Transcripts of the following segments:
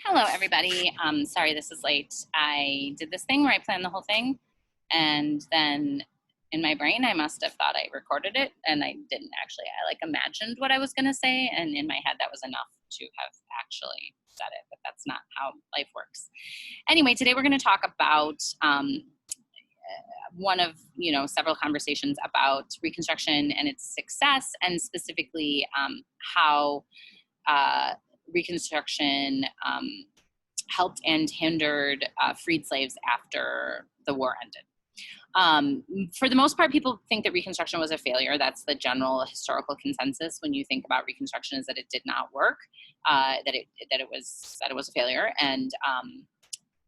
Hello, everybody. Sorry this is late. I did this thing where I planned the whole thing, and then in my brain, I must have thought I recorded it, and I didn't actually. I like imagined what I was going to say, and in my head, that was enough to have actually said it, but that's not how life works. Anyway, today we're going to talk about one of several conversations about Reconstruction and its success, and specifically how Reconstruction helped and hindered freed slaves after the war ended. For the most part, people think that Reconstruction was a failure. That's the general historical consensus when you think about Reconstruction, is that it did not work, that it was a failure. And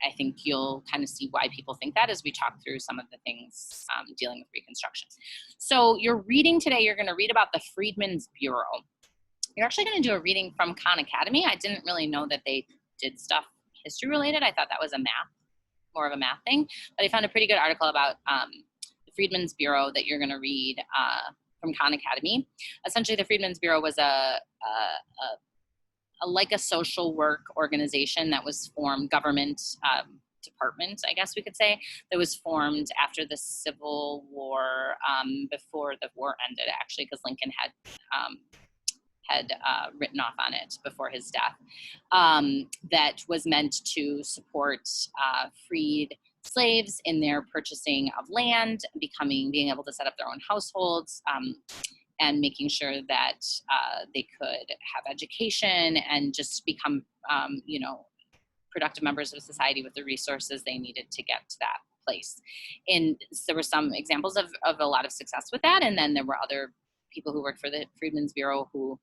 I think you'll kind of see why people think that as we talk through some of the things dealing with Reconstruction. So you're reading today, you're going to read about the Freedmen's Bureau. You're actually going to do a reading from Khan Academy. I didn't really know that they did stuff history related. I thought that was more of a math thing, but I found a pretty good article about the Freedmen's Bureau that you're going to read from Khan Academy. Essentially, the Freedmen's Bureau was like a social work organization that was formed, government department, I guess we could say, that was formed after the Civil War, before the war ended, actually, because Lincoln had written off on it before his death, that was meant to support freed slaves in their purchasing of land, being able to set up their own households, and making sure that they could have education and just become, productive members of society with the resources they needed to get to that place. And there were some examples of a lot of success with that, and then there were other people who worked for the Freedmen's Bureau who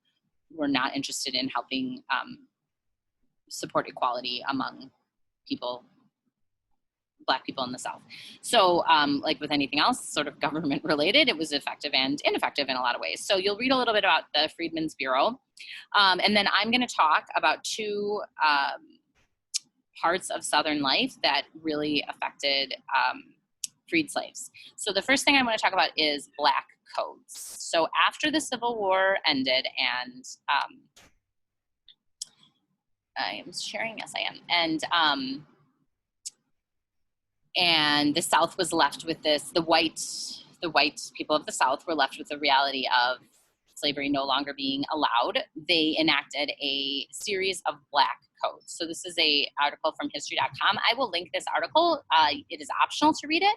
were not interested in helping support equality among Black people in the South. So like with anything else sort of government related, it was effective and ineffective in a lot of ways. So you'll read a little bit about the Freedmen's Bureau. And then I'm going to talk about two parts of Southern life that really affected freed slaves. So the first thing I'm going to talk about is Black codes. So after the Civil War ended, and I am sharing, yes I am, and the South was left with this, the white people of the South were left with the reality of slavery no longer being allowed. They enacted a series of Black codes. So this is an article from history.com. I will link this article. It is optional to read it,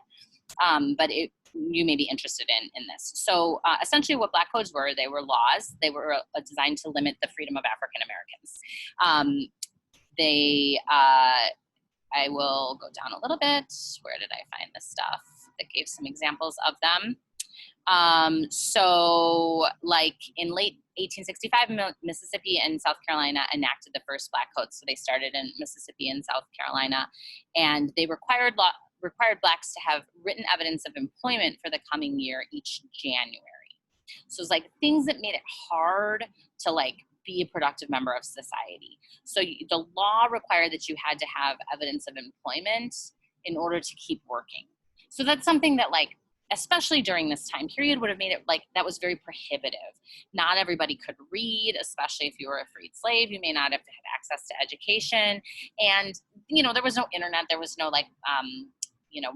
but you may be interested in this. So essentially what Black codes were, they were laws. They were designed to limit the freedom of African Americans. I will go down a little bit. Where did I find this stuff that gave some examples of them? So like in late 1865, Mississippi and South Carolina enacted the first Black codes. So they started in Mississippi and South Carolina, and they required Blacks to have written evidence of employment for the coming year each January. So it's like things that made it hard to like be a productive member of society. So the law required that you had to have evidence of employment in order to keep working. So that's something that like, especially during this time period, would have made it like, that was very prohibitive. Not everybody could read, especially if you were a freed slave. You may not have had access to education. And, there was no internet. There was no like,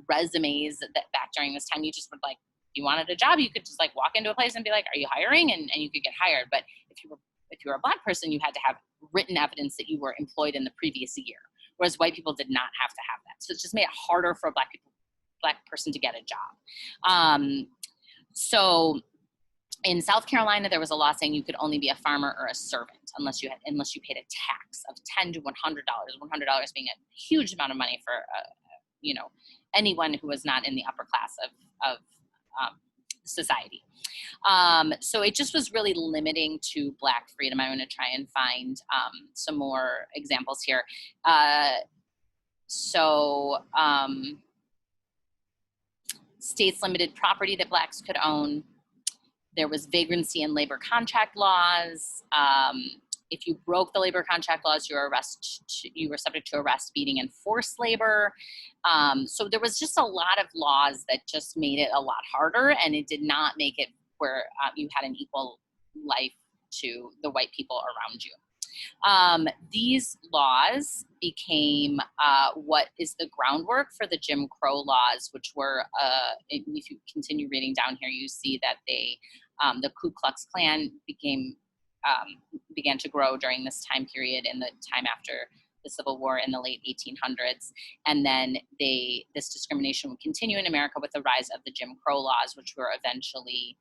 resumes that back during this time. You just would like, you wanted a job, you could just like walk into a place and be like, are you hiring? And you could get hired. But if you were a Black person, you had to have written evidence that you were employed in the previous year, whereas white people did not have to have that. So it just made it harder for a Black person to get a job. So in South Carolina, there was a law saying you could only be a farmer or a servant unless you paid a tax of $10 to $100. $100 being a huge amount of money for anyone who was not in the upper class of society. So it just was really limiting to Black freedom. I'm going to try and find some more examples here. States limited property that Blacks could own. There was vagrancy and labor contract laws. If you broke the labor contract laws, you were subject to arrest, beating, and forced labor. So there was just a lot of laws that just made it a lot harder, and it did not make it where you had an equal life to the white people around you. These laws became what is the groundwork for the Jim Crow laws, which were, if you continue reading down here, you see that they, the Ku Klux Klan began to grow during this time period in the time after the Civil War in the late 1800s. And then this discrimination would continue in America with the rise of the Jim Crow laws, which were eventually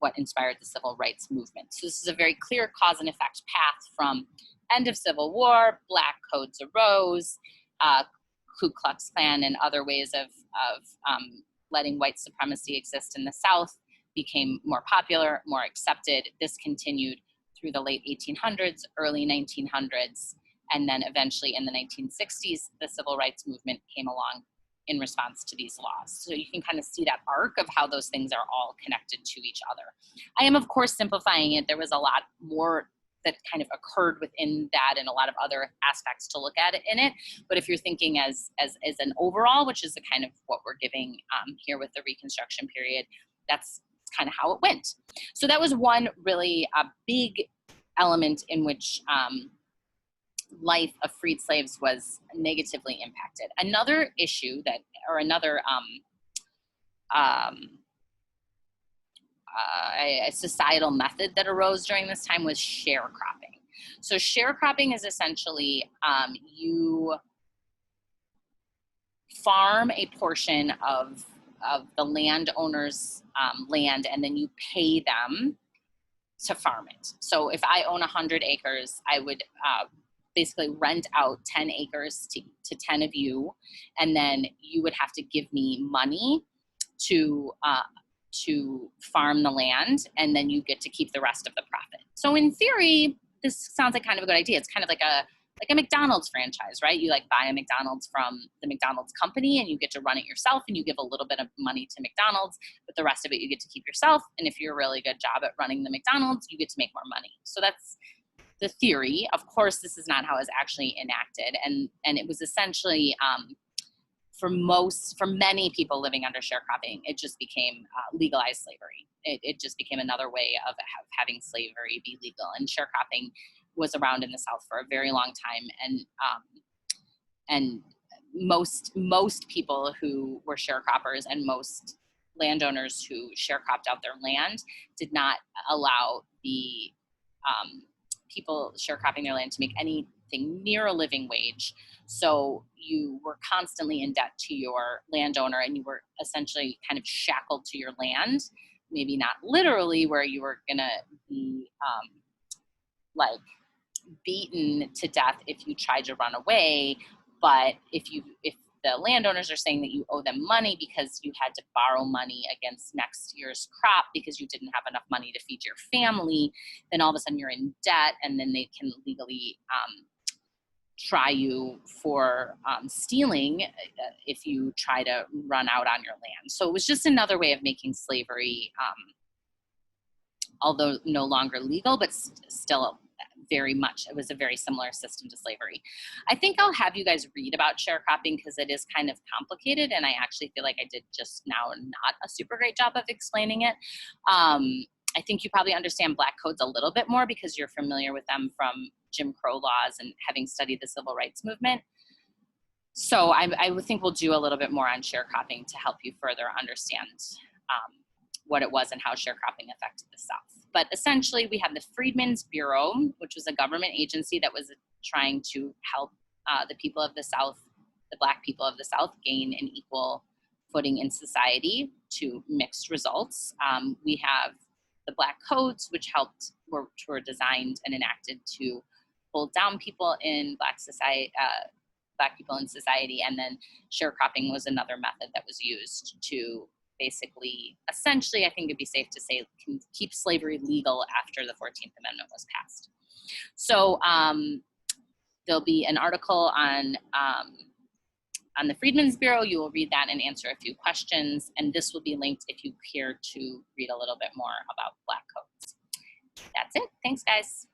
what inspired the civil rights movement. So this is a very clear cause and effect path from end of Civil War, Black codes arose, Ku Klux Klan and other ways of letting white supremacy exist in the South became more popular, more accepted. This continued through the late 1800s, early 1900s, and then eventually in the 1960s, the civil rights movement came along in response to these laws. So you can kind of see that arc of how those things are all connected to each other. I am, of course, simplifying it. There was a lot more that kind of occurred within that and a lot of other aspects to look at it in it. But if you're thinking as an overall, which is the kind of what we're giving here with the Reconstruction period, that's kind of how it went. So that was one really big element in which life of freed slaves was negatively impacted. Another issue that, or another a societal method that arose during this time was sharecropping. So sharecropping is essentially you farm a portion of the landowner's land, and then you pay them to farm it. So if I own 100 acres, I would basically rent out 10 acres to 10 of you, and then you would have to give me money to farm the land, and then you get to keep the rest of the profit. So in theory, this sounds like kind of a good idea. It's kind of like a McDonald's franchise, right? You like buy a McDonald's from the McDonald's company and you get to run it yourself, and you give a little bit of money to McDonald's, but the rest of it you get to keep yourself. And if you're a really good job at running the McDonald's, you get to make more money. So that's the theory. Of course, this is not how it was actually enacted. And it was essentially, for many people living under sharecropping, it just became legalized slavery. It just became another way of having slavery be legal. And sharecropping was around in the South for a very long time. And most people who were sharecroppers and most landowners who sharecropped out their land did not allow the people sharecropping their land to make anything near a living wage. So you were constantly in debt to your landowner, and you were essentially kind of shackled to your land. Maybe not literally, where you were gonna be like beaten to death if you tried to run away, but if the landowners are saying that you owe them money because you had to borrow money against next year's crop because you didn't have enough money to feed your family, then all of a sudden you're in debt, and then they can legally try you for stealing if you try to run out on your land. So it was just another way of making slavery, although no longer legal, but still very much, it was a very similar system to slavery. I think I'll have you guys read about sharecropping because it is kind of complicated, and I actually feel like I did just now not a super great job of explaining it. I think you probably understand Black codes a little bit more because you're familiar with them from Jim Crow laws and having studied the civil rights movement. So I would think we'll do a little bit more on sharecropping to help you further understand what it was and how sharecropping affected the South. But essentially, we have the Freedmen's Bureau, which was a government agency that was trying to help the people of the South, the Black people of the South, gain an equal footing in society to mixed results. We have the Black Codes, which were designed and enacted to hold down people in Black society, Black people in society, and then sharecropping was another method that was used to basically, essentially, I think it'd be safe to say, can keep slavery legal after the 14th Amendment was passed. So there'll be an article on the Freedmen's Bureau. You will read that and answer a few questions, and this will be linked if you care to read a little bit more about Black codes. That's it. Thanks, guys.